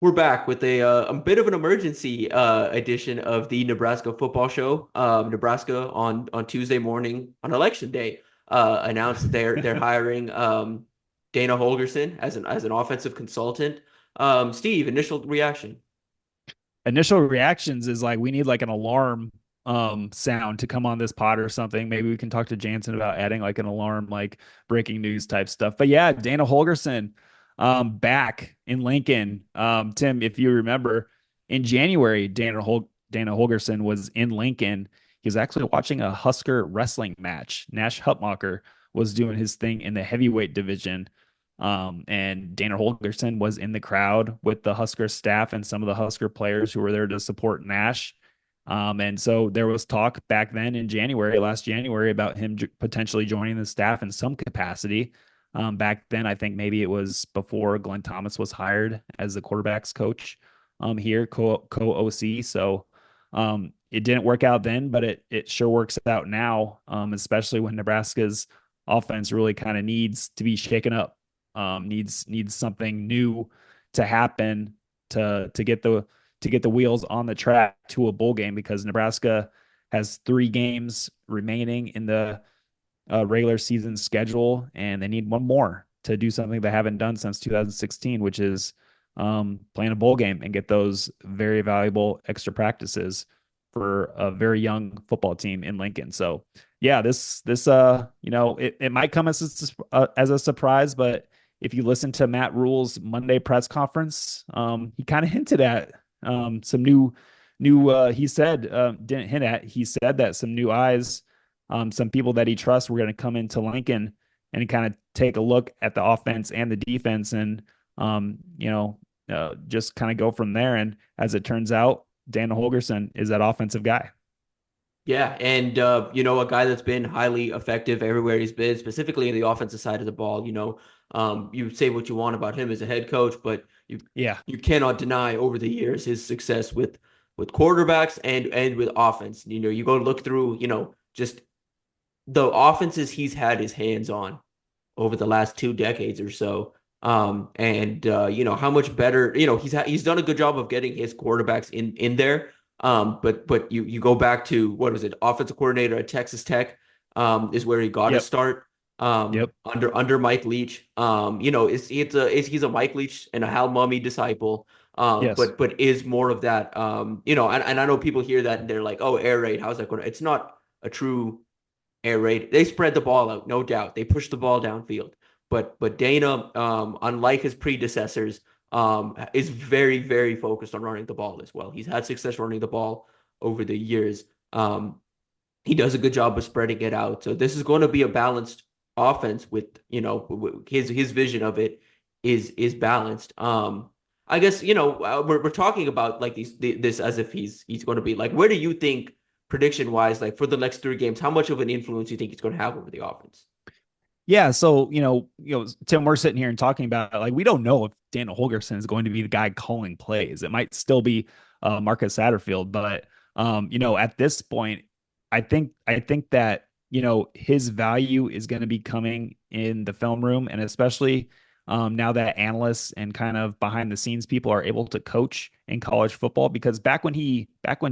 We're back with a bit of an emergency edition of the Nebraska Football Show. Nebraska on Tuesday morning on Election Day announced they're hiring Dana Holgorsen as an offensive consultant. Steve, initial reaction. Initial reactions is like we need like an alarm sound to come on this pod or something. Maybe we can talk to Jansen about adding like an alarm, like breaking news type stuff. But yeah, Dana Holgorsen back in Lincoln. Tim, if you remember, in January, Dana Holgorsen was in Lincoln. He was actually watching a Husker wrestling match. Nash Hutmacher was doing his thing in the heavyweight division. And Dana Holgerson was in the crowd with the Husker staff and some of the Husker players who were there to support Nash. And so there was talk back then in January, last January, about him potentially joining the staff in some capacity. Back then, I think maybe it was before Glenn Thomas was hired as the quarterbacks coach here, co OC. So it didn't work out then, but it sure works out now, especially when Nebraska's offense really kind of needs to be shaken up, needs something new to happen to get the wheels on the track to a bowl game, because Nebraska has 3 games remaining in the regular season schedule, and they need one more to do something they haven't done since 2016, which is playing a bowl game and get those very valuable extra practices for a very young football team in Lincoln. So yeah, it might come as a surprise, but if you listen to Matt Rhule's Monday press conference, he kind of hinted at some new he said didn't hint at he said that some new eyes, some people that he trusts were going to come into Lincoln and kind of take a look at the offense and the defense, and just kind of go from there. And as it turns out, Dana Holgerson is that offensive guy. Yeah, and a guy that's been highly effective everywhere he's been, specifically in the offensive side of the ball. You say what you want about him as a head coach, but you Yeah. you cannot deny over the years his success with quarterbacks and with offense. You go look through, just the offenses he's had his hands on over the last 2 decades or so. And how much better, he's done a good job of getting his quarterbacks in there. But you go back to, what was it, offensive coordinator at Texas Tech, is where he got his Yep. start. Yep. Under Mike Leach. He's a Mike Leach and a Hal Mummy disciple. Yes. But is more of that. And I know people hear that and they're like, oh, air raid, how's that going? It's not a true air raid. They spread the ball out, no doubt. They push the ball downfield. But Dana, unlike his predecessors, is very, very focused on running the ball as well. He's had success running the ball over the years. He does a good job of spreading it out. So this is going to be a balanced offense with, his vision of it is balanced. I guess, we're talking about like this as if he's going to be like, where do you think prediction wise, like for the next 3 games, how much of an influence do you think he's going to have over the offense? Yeah, so Tim, we're sitting here and talking about, like, we don't know if Daniel Holgerson is going to be the guy calling plays. It might still be Marcus Satterfield, but at this point, I think that his value is going to be coming in the film room, and especially now that analysts and kind of behind the scenes people are able to coach in college football. Because back when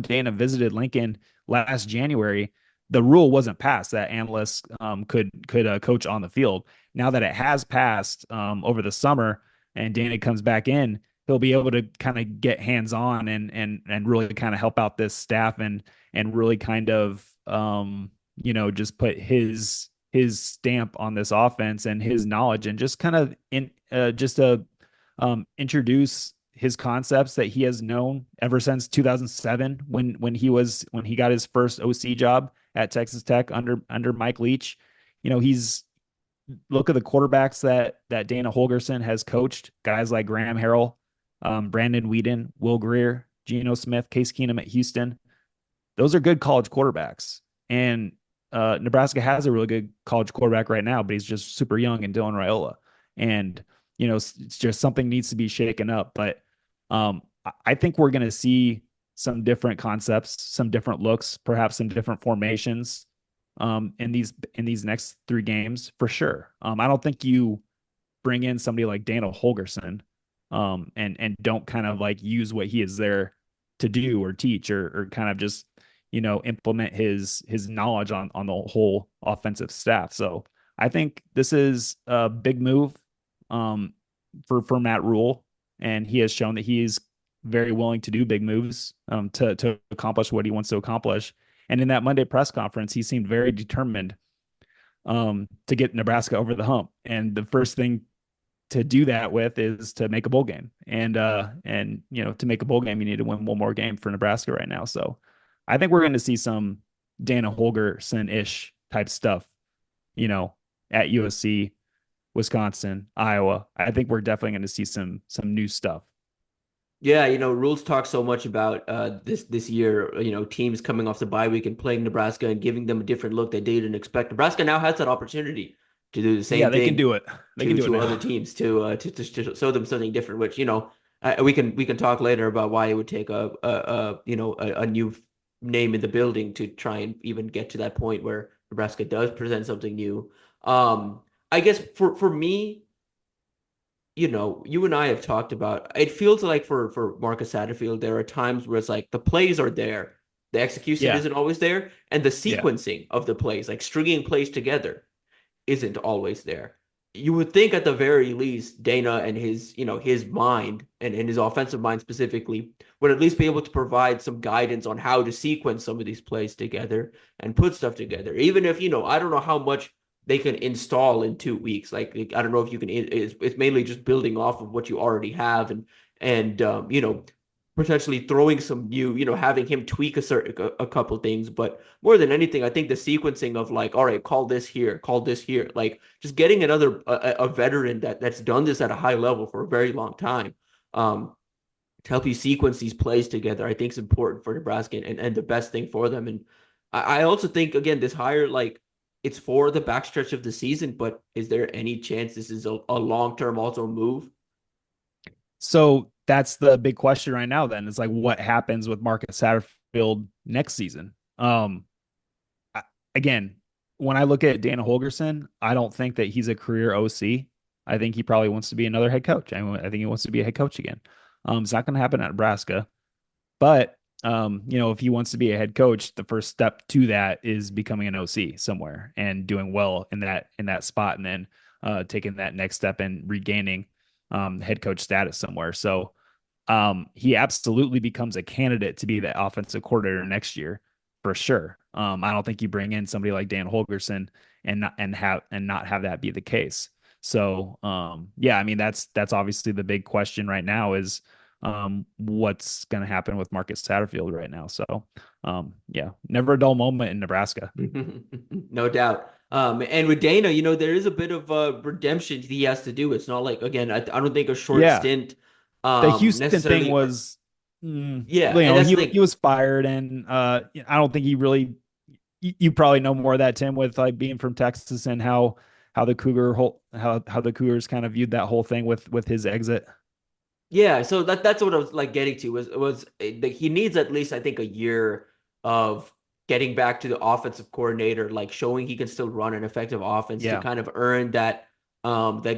Dana visited Lincoln last January, the rule wasn't passed that analysts could coach on the field. Now that it has passed over the summer, and Dana comes back in, he'll be able to kind of get hands on and really kind of help out this staff, and really kind of just put his stamp on this offense and his knowledge, and just kind of introduce his concepts that he has known ever since 2007, when he got his first OC job at Texas Tech under Mike Leach. He's Look at the quarterbacks that Dana Holgerson has coached, guys like Graham Harrell, Brandon Whedon, Will Greer, Geno Smith, Case Keenum at Houston. Those are good college quarterbacks, and Nebraska has a really good college quarterback right now, but he's just super young, in Dylan Raiola. And it's just something needs to be shaken up. But I think we're going to see some different concepts, some different looks, perhaps some different formations in these next 3 games for sure. I don't think you bring in somebody like Daniel Holgerson and don't kind of like use what he is there to do or teach or kind of just implement his knowledge on the whole offensive staff. So I think this is a big move um, for Matt Rhule, and he has shown that he is very willing to do big moves to accomplish what he wants to accomplish. And in that Monday press conference, he seemed very determined to get Nebraska over the hump. And the first thing to do that with is to make a bowl game. And to make a bowl game, you need to win one more game for Nebraska right now. So I think we're going to see some Dana Holgorsen ish type stuff, at USC, Wisconsin, Iowa. I think we're definitely going to see some new stuff. Yeah, Rules talk so much about this year, teams coming off the bye week and playing Nebraska and giving them a different look that they didn't expect. Nebraska now has that opportunity to do the Yeah, same they can thing do it. They can do it to other now. teams to show them something different, which, we can talk later about why it would take a new name in the building to try and even get to that point where Nebraska does present something new. I guess for me, you and I have talked about it feels like for Marcus Satterfield, there are times where it's like the plays are there, the execution Yeah. isn't always there, and the Yeah. sequencing of the plays, like stringing plays together, isn't always there. You would think at the very least, Dana and his mind and his offensive mind specifically would at least be able to provide some guidance on how to sequence some of these plays together and put stuff together. Even if, I don't know how much they can install in 2 weeks. Like I don't know if you can, it's mainly just building off of what you already have and potentially throwing some new, having him tweak a couple things. But more than anything, I think the sequencing of like, all right, call this here, like just getting another a veteran that's done this at a high level for a very long time, to help you sequence these plays together, I think is important for Nebraska and the best thing for them. And I also think again, this hire, like it's for the backstretch of the season, but is there any chance this is a long-term also move? So that's the big question right now. Then is like, what happens with Marcus Satterfield next season? I, again, when I look at Dana Holgorsen, I don't think that he's a career OC. I think he probably wants to be another head coach. I think he wants to be a head coach again. It's not going to happen at Nebraska, but if he wants to be a head coach, the first step to that is becoming an OC somewhere and doing well in that spot, and then taking that next step and regaining head coach status somewhere. So he absolutely becomes a candidate to be the offensive coordinator next year for sure. I don't think you bring in somebody like Dan Holgerson and not have that be the case. So yeah, I mean that's obviously the big question right now is what's going to happen with Marcus Satterfield right now. So yeah, never a dull moment in Nebraska. No doubt. And with Dana, there is a bit of redemption he has to do. It's not like, again, I don't think a short Yeah, stint the Houston thing necessarily. was, Yeah, and that's the he thing. was fired, and I don't think he really. You probably know more of that, Tim, with like being from Texas and how the how the Cougars kind of viewed that whole thing with his exit. Yeah, so that's what I was like getting to was that he needs at least I think a year of getting back to the offensive coordinator, like showing he can still run an effective offense to Yeah, kind of earn that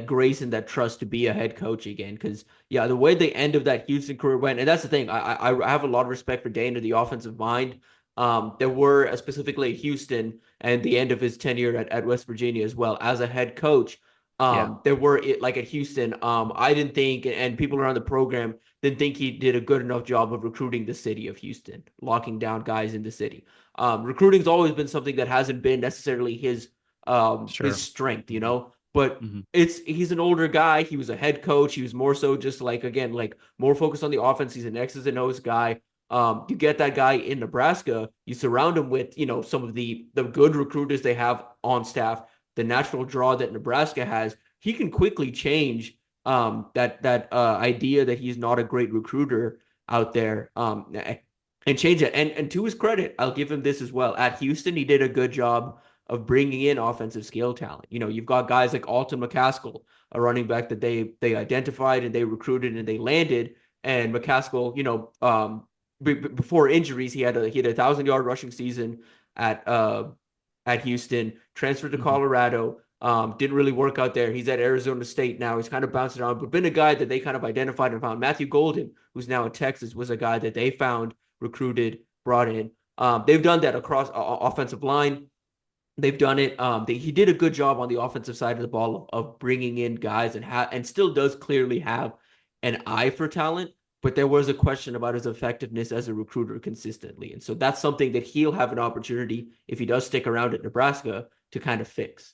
grace and that trust to be a head coach again. Because yeah, the way the end of that Houston career went, and that's the thing, I have a lot of respect for Dana, the offensive mind. There were specifically Houston and the end of his tenure at West Virginia as well as a head coach. yeah, There were like at Houston, I didn't think, and people around the program didn't think he did a good enough job of recruiting the city of Houston, locking down guys in the city. Recruiting's always been something that hasn't been necessarily his sure. strength, Hmm. but Hmm. he's an older guy. He was a head coach. He was more so just like again, like more focused on the offense. He's an X's and O's guy. You get that guy in Nebraska, you surround him with, some of the good recruiters they have on staff, the natural draw that Nebraska has, he can quickly change that idea that he's not a great recruiter out there, and change it. And to his credit, I'll give him this as well. At Houston, he did a good job of bringing in offensive skill talent. You've got guys like Alton McCaskill, a running back that they identified and they recruited and they landed. And McCaskill, before injuries, he had a 1,000-yard rushing season at uh at Houston, transferred to Hmm. Colorado. Didn't really work out there. He's at Arizona State now. He's kind of bouncing around, but been a guy that they kind of identified and found. Matthew Golden, who's now in Texas, was a guy that they found, recruited, brought in. They've done that across offensive line. They've done it. He did a good job on the offensive side of the ball of bringing in guys and still does clearly have an eye for talent. But there was a question about his effectiveness as a recruiter consistently, and so that's something that he'll have an opportunity if he does stick around at Nebraska to kind of fix.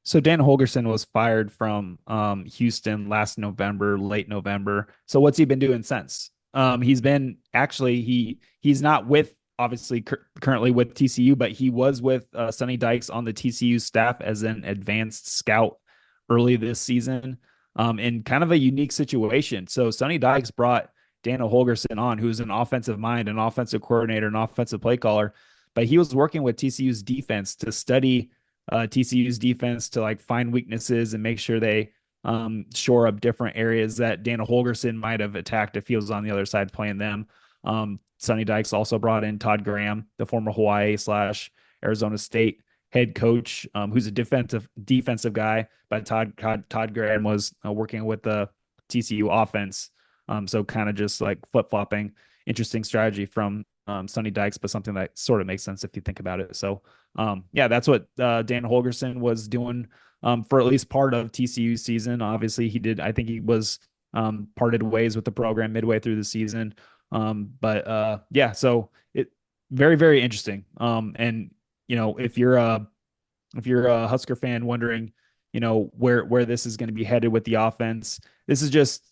So Dan Holgorsen was fired from Houston last November, late November. So what's he been doing since? He's been actually he's not with obviously currently with TCU, but he was with Sonny Dykes on the TCU staff as an advanced scout early this season, in kind of a unique situation. So Sonny Dykes brought Dana Holgorsen on, who's an offensive mind, an offensive coordinator, an offensive play caller, but he was working with TCU's defense to study TCU's defense to like find weaknesses and make sure they shore up different areas that Dana Holgorsen might have attacked if he was on the other side playing them. Sonny Dykes also brought in Todd Graham, the former Hawaii / Arizona State head coach, who's a defensive guy. But Todd Graham was working with the TCU offense, so kind of just like flip flopping. Interesting strategy from Sonny Dykes, but something that sort of makes sense if you think about it. So, yeah, that's what Dan Holgorsen was doing for at least part of TCU season. Obviously, he did. I think he was parted ways with the program midway through the season. But yeah, so it very, very interesting. And if you're a Husker fan wondering, where this is going to be headed with the offense, this is just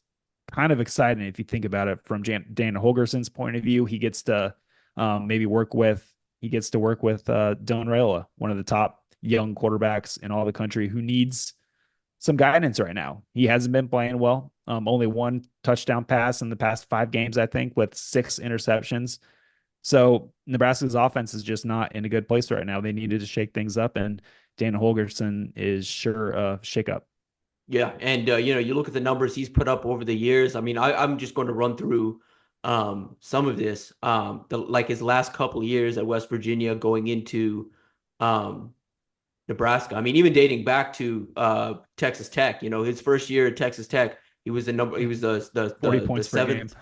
kind of exciting if you think about it from Dana Holgorsen's point of view. He gets to maybe work with Dylan Rhule, one of the top young quarterbacks in all the country, who needs some guidance right now. He hasn't been playing well. Only one touchdown pass in the past 5 games, I think, with 6 interceptions. So Nebraska's offense is just not in a good place right now. They needed to shake things up, and Dana Holgorsen is sure a shake up. Yeah, and you look at the numbers he's put up over the years. I mean, I'm just going to run through some of this. Like his last couple of years at West Virginia, going into um, Nebraska. I mean, even dating back to Texas Tech. His first year at Texas Tech, he was the number. He was 40 the points per game. seventh.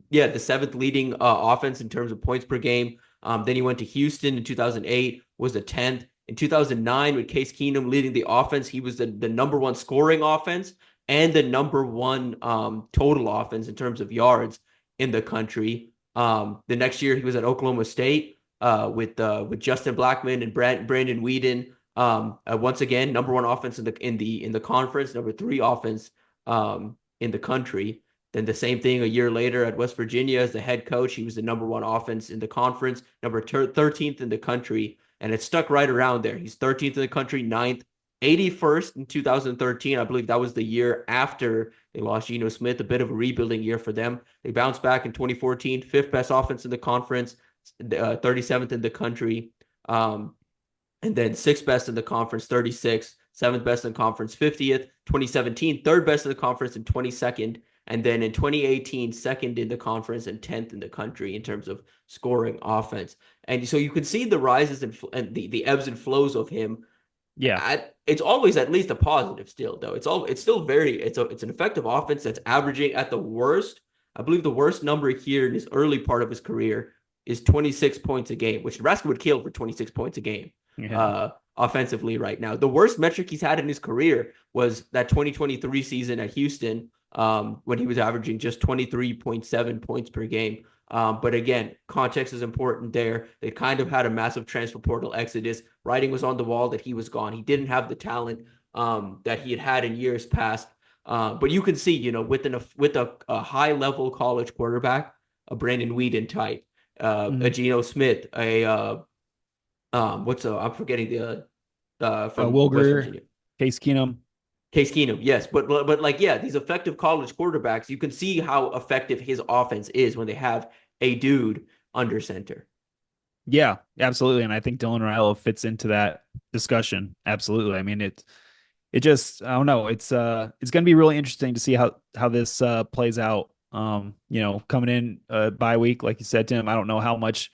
Yeah, the 7th leading offense in terms of points per game. Then he went to Houston in 2008, was the 10th. In 2009, with Case Keenum leading the offense, he was the number 1 scoring offense and the number 1 total offense in terms of yards in the country. The next year, he was at Oklahoma State with Justin Blackman and Brandon Weeden. Once again, number 1 offense in the conference, number 3 offense in the country. Then the same thing a year later at West Virginia as the head coach. He was the number 1 offense in the conference, number 13th in the country, and it stuck right around there. He's 13th in the country, 9th, 81st in 2013. I believe that was the year after they lost Geno Smith, a bit of a rebuilding year for them. They bounced back in 2014, 5th best offense in the conference, 37th in the country, and then 6th best in the conference, 36th, 7th best in the conference, 50th, 2017, 3rd best in the conference, and 22nd. And then in 2018, 2nd in the conference and 10th in the country in terms of scoring offense. And so you can see the rises and the ebbs and flows of him. Yeah. It's always at least a positive still, though. It's still it's an effective offense that's averaging at the worst. I believe the worst number here in his early part of his career is 26 points a game, which Nebraska would kill for 26 points a game. Yeah. Offensively right now. The worst metric he's had in his career was that 2023 season at Houston, when he was averaging just 23.7 points per game. But again, context is important there. They kind of had a massive transfer portal exodus. Writing was on the wall that he was gone. He didn't have the talent that he had in years past. But you can see, with a high level college quarterback, a Brandon Weeden type, a Geno Smith, I'm forgetting from Will West Greer, Virginia. Case Keenum. Case Keenum, yes, but like yeah, these effective college quarterbacks, you can see how effective his offense is when they have a dude under center. Yeah, absolutely. And I think Dylan Rhule fits into that discussion. Absolutely. I mean, it just, I don't know. It's going to be really interesting to see how this plays out. Coming in bye week, like you said, Tim, I don't know how much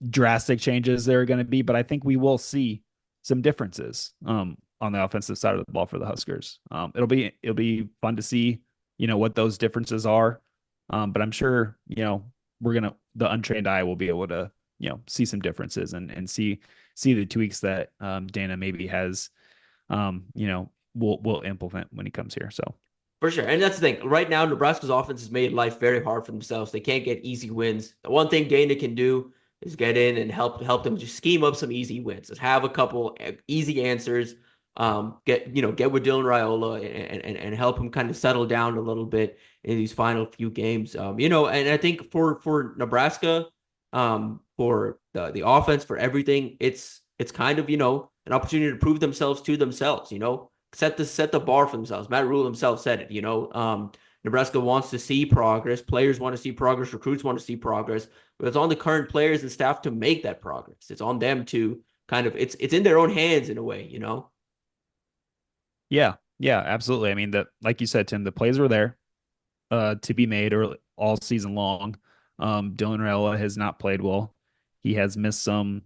drastic changes there are going to be, but I think we will see some differences on the offensive side of the ball for the Huskers. It'll be fun to see, what those differences are. But I'm sure, the untrained eye will be able to, see some differences and see the tweaks that Dana maybe has, will implement when he comes here. So For sure. And that's the thing. Right now, Nebraska's offense has made life very hard for themselves. They can't get easy wins. The one thing Dana can do is get in and help them just scheme up some easy wins. Just have a couple easy answers. Get with Dylan Raiola and help him kind of settle down a little bit in these final few games. And I think for Nebraska, for the offense, for everything, it's kind of, an opportunity to prove themselves to themselves, set the bar for themselves. Matt Rhule himself said it, Nebraska wants to see progress. Players want to see progress. Recruits want to see progress. But it's on the current players and staff to make that progress. It's on them to kind of it's in their own hands in a way. yeah, yeah, absolutely. I mean, like you said, Tim, the plays were there to be made all season long. Dylan Raiola has not played well. He has missed some,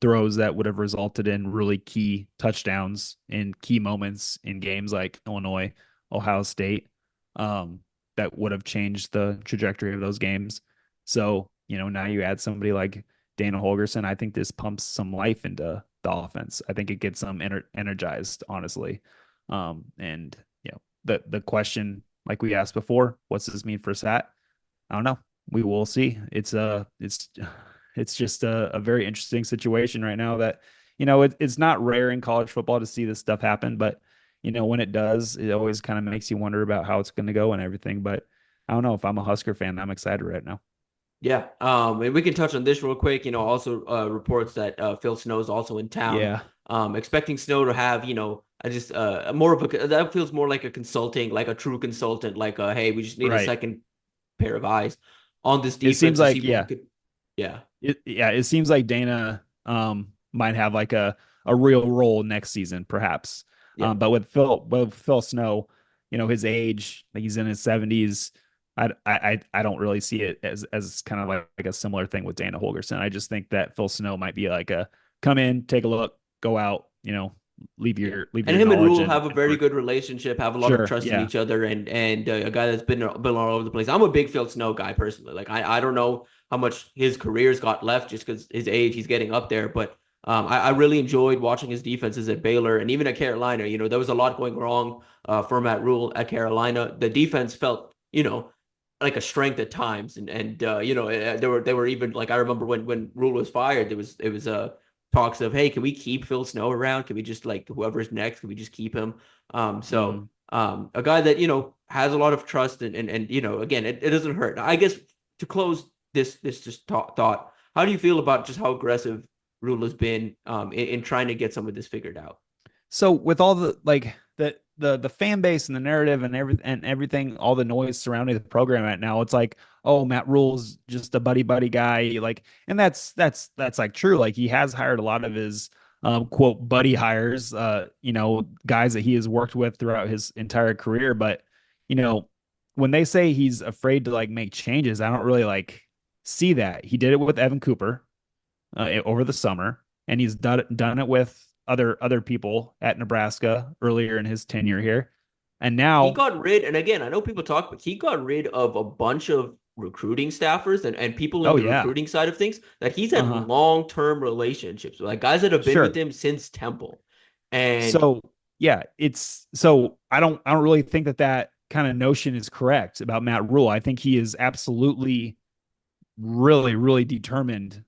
throws that would have resulted in really key touchdowns in key moments in games like Illinois, Ohio State, that would have changed the trajectory of those games. So, now you add somebody like Dana Holgorsen. I think this pumps some life into the offense. I think it gets them energized, honestly. And the question, like we asked before, what's this mean for Sat? I don't know. We will see. It's just a very interesting situation right now that, it's not rare in college football to see this stuff happen, but when it does, it always kind of makes you wonder about how it's going to go and everything. But I don't know, if I'm a Husker fan, I'm excited right now. Yeah. And we can touch on this real quick. Also reports that Phil Snow is also in town. Yeah. Expecting Snow to have, I just more of a that feels more like a consulting, like a true consultant, like hey, we just need a Right. second pair of eyes on this It defense seems to see like, what we yeah, could. Yeah. it seems like Dana might have like a real role next season, perhaps. Yeah. But with Phil Snow, his age, like he's in his 70s. I don't really see it as kind of like a similar thing with Dana Holgorsen. I just think that Phil Snow might be like a come in, take a look, go out, leave Yeah. your And him and knowledge Rule have a and very work. good relationship, have a lot of Sure. trust in Yeah. each other, and a guy that's been all over the place. I'm a big Phil Snow guy personally. Like I don't know how much his career's got left just because his age, he's getting up there. But I really enjoyed watching his defenses at Baylor and even at Carolina. There was a lot going wrong for Matt Rule at Carolina. The defense felt, like a strength at times, and they were even like I remember when Rule was fired, it was talks of, hey, can we keep Phil Snow around? Can we just like whoever's next? Can we just keep him? So Mm. a guy that has a lot of trust and again, it doesn't hurt. I guess to close this just thought, how do you feel about just how aggressive Rule has been in trying to get some of this figured out? So with all the like the fan base and the narrative and everything, all the noise surrounding the program right now, it's like, oh, Matt Rule's just a buddy guy, like, and that's like true. Like he has hired a lot of his quote buddy hires, guys that he has worked with throughout his entire career. But you know, when they say he's afraid to like make changes, I don't really like see that. He did it with Evan Cooper over the summer, and he's done it with other people at Nebraska earlier in his tenure here. And He now, got rid, and again, I know people talk, but he got rid of a bunch of recruiting staffers and people in oh the yeah, recruiting side of things that he's had uh-huh. long-term relationships with, like guys that have been with Sure. him since Temple. And So yeah, it's so I don't really think that kind of notion is correct about Matt Rhule. I think he is absolutely really determined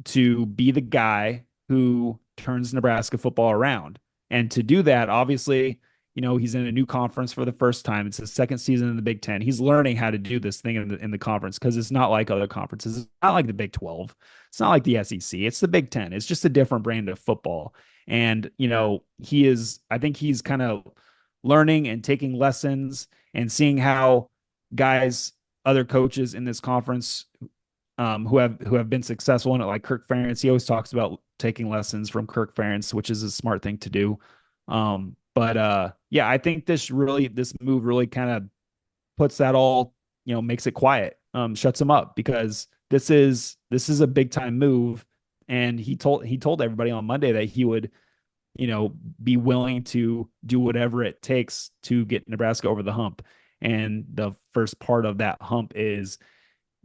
to be the guy who turns Nebraska football around. And to do that, obviously, he's in a new conference for the first time. It's his second season in the Big Ten. He's learning how to do this thing in the conference because it's not like other conferences. It's not like the Big 12. It's not like the SEC. It's the Big Ten. It's just a different brand of football. And, I think he's kind of learning and taking lessons and seeing how guys, other coaches in this conference who have been successful in it, like Kirk Ferentz. He always talks about taking lessons from Kirk Ferentz, which is a smart thing to do. But yeah, I think this move really kind of puts that all, makes it quiet, shuts him up because this is a big time move, and he told everybody on Monday that he would, be willing to do whatever it takes to get Nebraska over the hump. And the first part of that hump is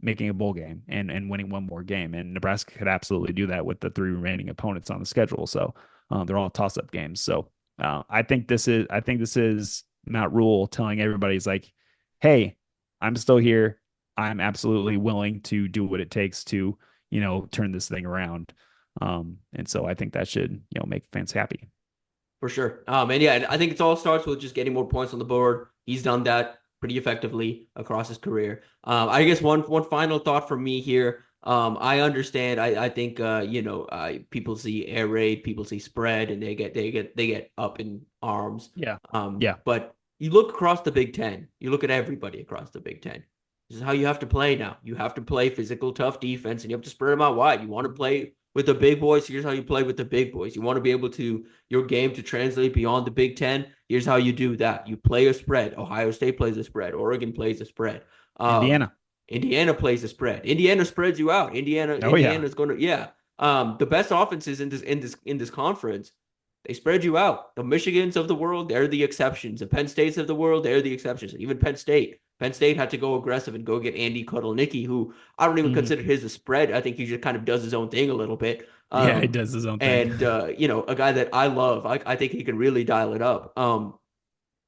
making a bowl game and winning one more game. And Nebraska could absolutely do that with the three remaining opponents on the schedule. So they're all toss up games. So I think this is Matt Rhule telling everybody, he's like, hey, I'm still here. I'm absolutely willing to do what it takes to, turn this thing around. And so I think that should, make fans happy. For sure. And yeah, I think it all starts with just getting more points on the board. He's done that pretty effectively across his career. I guess one final thought from me here. I understand. I think people see air raid, people see spread, and they get up in arms. Yeah. Yeah. But you look across the Big Ten. You look at everybody across the Big Ten. This is how you have to play now. You have to play physical, tough defense, and you have to spread them out wide. You want to play with the big boys. Here's how you play with the big boys. You want to be able to your game to translate beyond the Big Ten. Here's how you do that. You play a spread. Ohio State plays a spread. Oregon plays a spread. Indiana. Indiana plays a spread. Indiana spreads you out. Indiana's going to the best offenses in this conference. They spread you out. The Michigans of the world, they're the exceptions. The Penn States of the world, they're the exceptions. And even Penn State. Penn State had to go aggressive and go get Andy Kotelnicki, who I don't even consider his a spread. I think he just kind of does his own thing a little bit. Yeah, he does his own thing. And a guy that I love. I think he can really dial it up.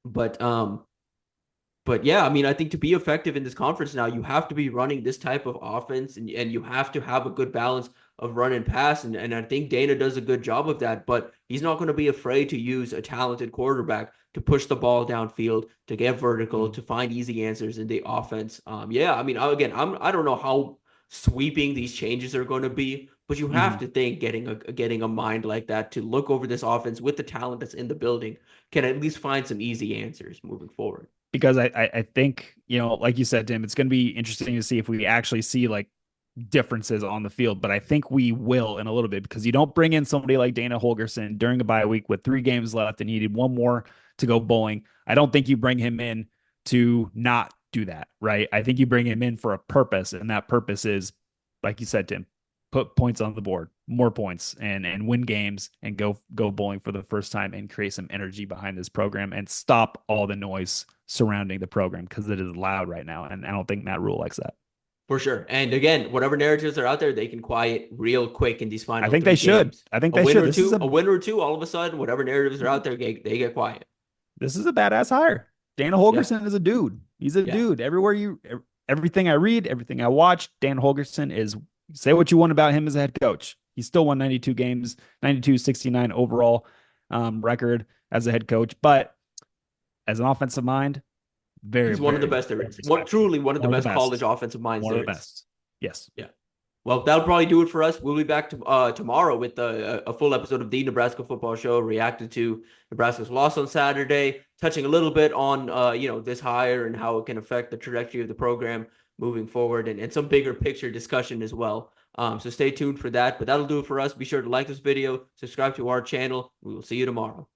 But yeah, I mean, I think to be effective in this conference now, you have to be running this type of offense, and you have to have a good balance of run and pass. And I think Dana does a good job of that, but he's not going to be afraid to use a talented quarterback to push the ball downfield, to get vertical, to find easy answers in the offense. Yeah, I mean, again, I don't know how sweeping these changes are going to be, but you have to think getting a mind like that to look over this offense with the talent that's in the building can at least find some easy answers moving forward. Because I think, like you said, Tim, it's going to be interesting to see if we actually see like differences on the field, but I think we will in a little bit, because you don't bring in somebody like Dana Holgorsen during a bye week with 3 games left and he needed one more to go bowling. I don't think you bring him in to not do that, right? I think you bring him in for a purpose, and that purpose is, like you said, Tim, put points on the board, more points, and win games, and go bowling for the first time, and create some energy behind this program and stop all the noise surrounding the program, because it is loud right now, and I don't think Matt Rhule likes that. For sure. And again, whatever narratives are out there, they can quiet real quick in these final I think 3 they should. games. I think they should. A win or two, all of a sudden, whatever narratives are out there, they get quiet. This is a badass hire. Dana Holgorsen is a dude. He's a dude. Everything I read, everything I watch, Dan Holgorsen is, say what you want about him as a head coach. He still won 92 games, 92-69 overall record as a head coach. But as an offensive mind, he's one of the best there is. Truly one of the best college offensive minds there is. One of the best. Yes. Yeah. Well, that'll probably do it for us. We'll be back tomorrow with a full episode of the Nebraska Football Show, reacted to Nebraska's loss on Saturday, touching a little bit on this hire and how it can affect the trajectory of the program moving forward, and some bigger picture discussion as well. So stay tuned for that. But that'll do it for us. Be sure to like this video, subscribe to our channel. We will see you tomorrow.